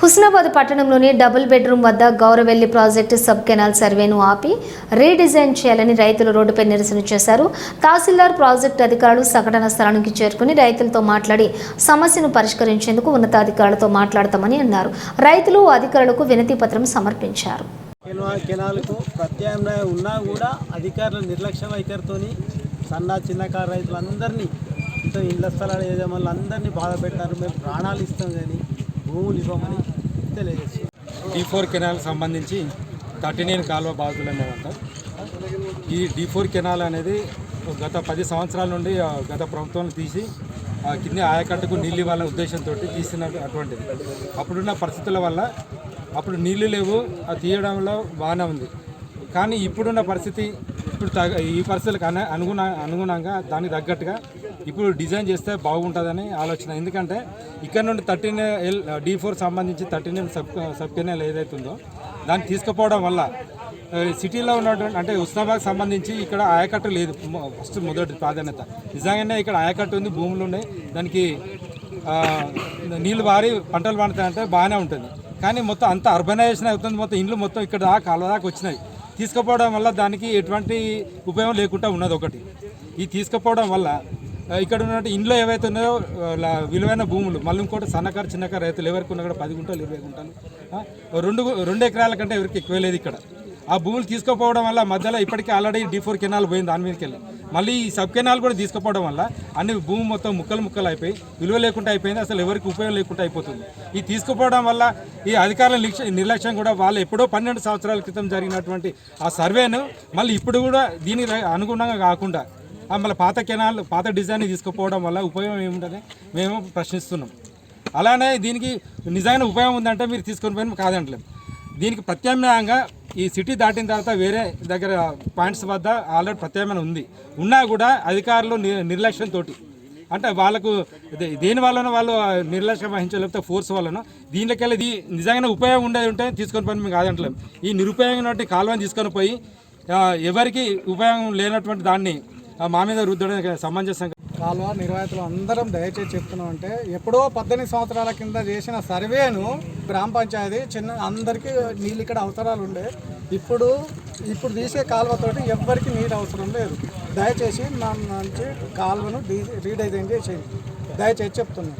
హుస్నాబాద్ పట్టణంలోని double bedroom వద్ద Gouravelli project sub canal సర్వేను ఆపి రీడిజైన్ చేయాలని రైతులు రోడ్డుపై నిరసన చేశారు. తహసీల్దార్ ప్రాజెక్టు అధికారులు సంఘటన స్థలానికి చేరుకుని రైతులతో మాట్లాడి సమస్యను పరిష్కరించేందుకు ఉన్నతాధికారులతో మాట్లాడతామని అన్నారు. రైతులు అధికారులకు వినతి పత్రం సమర్పించారు. కెనాల్కు ప్రత్యామ్నాయం ఉన్నా కూడా అధికారుల నిర్లక్ష్య వైఖరితో సన్న చిన్నకారు రైతులందరినీ ఇళ్ల స్థలాలు యజమానులు అందరినీ బాధ పెట్టారు. మేము ప్రాణాలు ఇస్తాం కానీ భూములు ఇవ్వమని తెలియజేస్తాం. D4 కెనాల్ సంబంధించి 39 కాలువ బాధితులు అనేదంతా. ఈ D4 కెనాల్ అనేది గత 10 సంవత్సరాల నుండి గత ప్రభుత్వం తీసి కింద ఆయకట్టుకు నీళ్ళు ఇవ్వాలనే ఉద్దేశంతో తీసిన అటువంటిది. అప్పుడున్న పరిస్థితుల వల్ల అప్పుడు నీళ్లు లేవు, అది తీయడంలో బాగానే ఉంది. కానీ ఇప్పుడున్న పరిస్థితి ఇప్పుడు ఈ పరిస్థితులకు అనుగుణంగా దానికి తగ్గట్టుగా ఇప్పుడు డిజైన్ చేస్తే బాగుంటుందని ఆలోచన. ఎందుకంటే ఇక్కడ నుండి 13 D4 సంబంధించి 13 సబ్ కెనాల్ ఏదైతుందో దాన్ని తీసుకుపోవడం వల్ల సిటీలో ఉన్నటువంటి అంటే హుస్నాబాద్ సంబంధించి ఇక్కడ ఆయకట్టు లేదు. ఫస్ట్ మొదటి ప్రాధాన్యత నిజంగానే ఇక్కడ ఆయకట్టు ఉంది, భూములు ఉన్నాయి, దానికి నీళ్ళు వారి పంటలు పండుతాయంటే బాగానే ఉంటుంది. కానీ మొత్తం అంతా అర్బనైజేషన్ అవుతుంది, మొత్తం ఇండ్లు మొత్తం ఇక్కడ కాలువ దాకా వచ్చినాయి. తీసుకుపోవడం వల్ల దానికి ఎటువంటి ఉపయోగం లేకుండా ఉన్నది ఒకటి. ఈ తీసుకుపోవడం వల్ల ఇక్కడ ఉన్నట్టు ఇంట్లో ఏవైతే ఉన్నాయో విలువైన భూములు, మళ్ళీ ఇంకోటి సన్నకారు చిన్నకారు రైతులు ఎవరికి ఉన్నా కూడా 10 గుంటలు 20 గుంటలు 2 ఎకరాల కంటే ఎవరికి ఎక్కువ లేదు ఇక్కడ. ఆ భూములు తీసుకుపోవడం వల్ల మధ్యలో ఇప్పటికీ ఆల్రెడీ D4 కెనాల్ పోయింది, దాని మీదకి వెళ్ళి మళ్ళీ ఈ సబ్ కెనాల్ కూడా తీసుకుపోవడం వల్ల అన్ని భూమి మొత్తం ముక్కలు అయిపోయి విలువ లేకుండా అయిపోయింది, అసలు ఎవరికి ఉపయోగం లేకుండా అయిపోతుంది. ఈ తీసుకుపోవడం వల్ల ఈ అధికారుల నిర్లక్ష్యం కూడా వాళ్ళు ఎప్పుడో 12 సంవత్సరాల క్రితం జరిగినటువంటి ఆ సర్వేను మళ్ళీ ఇప్పుడు కూడా దీనికి అనుగుణంగా కాకుండా మళ్ళీ పాత కెనాల్ పాత డిజైన్ తీసుకుపోవడం వల్ల ఉపయోగం ఏముందని మేము ప్రశ్నిస్తున్నాం. అలానే దీనికి నిజమైన ఉపయోగం ఉందంటే మీరు తీసుకొని పోయిన కాదంటలేము. దీనికి ప్రత్యామ్నాయంగా ఈ సిటీ దాటిన తర్వాత వేరే దగ్గర పాయింట్స్ వద్ద ఆల్రెడీ ప్రత్యామ్నాయం ఉంది. ఉన్నా కూడా అధికారులు నిర్లక్ష్యంతో అంటే వాళ్ళకు దేని వల్లనో వాళ్ళు నిర్లక్ష్యం వహించలేకపోతే ఫోర్స్ వల్లనో దీనికెళ్ళి నిజంగానే ఉపయోగం ఉండేది ఉంటే తీసుకొని పోయి మేము కాదంటలేము. ఈ నిరుపయోగం కాలువని తీసుకొని పోయి ఎవరికి ఉపయోగం లేనటువంటి దాన్ని మా మీద రుద్దడం సమంజసం. కాలువ నిర్వాహితులు అందరం దయచేసి చెప్తున్నాం అంటే ఎప్పుడో 18 సంవత్సరాల కింద చేసిన సర్వేను గ్రామ పంచాయతీ అందరికీ నీళ్ళు ఇక్కడ అవసరాలు ఉండే. ఇప్పుడు తీసే కాలువతోటి ఎవ్వరికి నీరు అవసరం లేదు. దయచేసి మా నుంచి కాలువను రీడిజైన్ చేసేయండి, దయచేసి చెప్తున్నాం.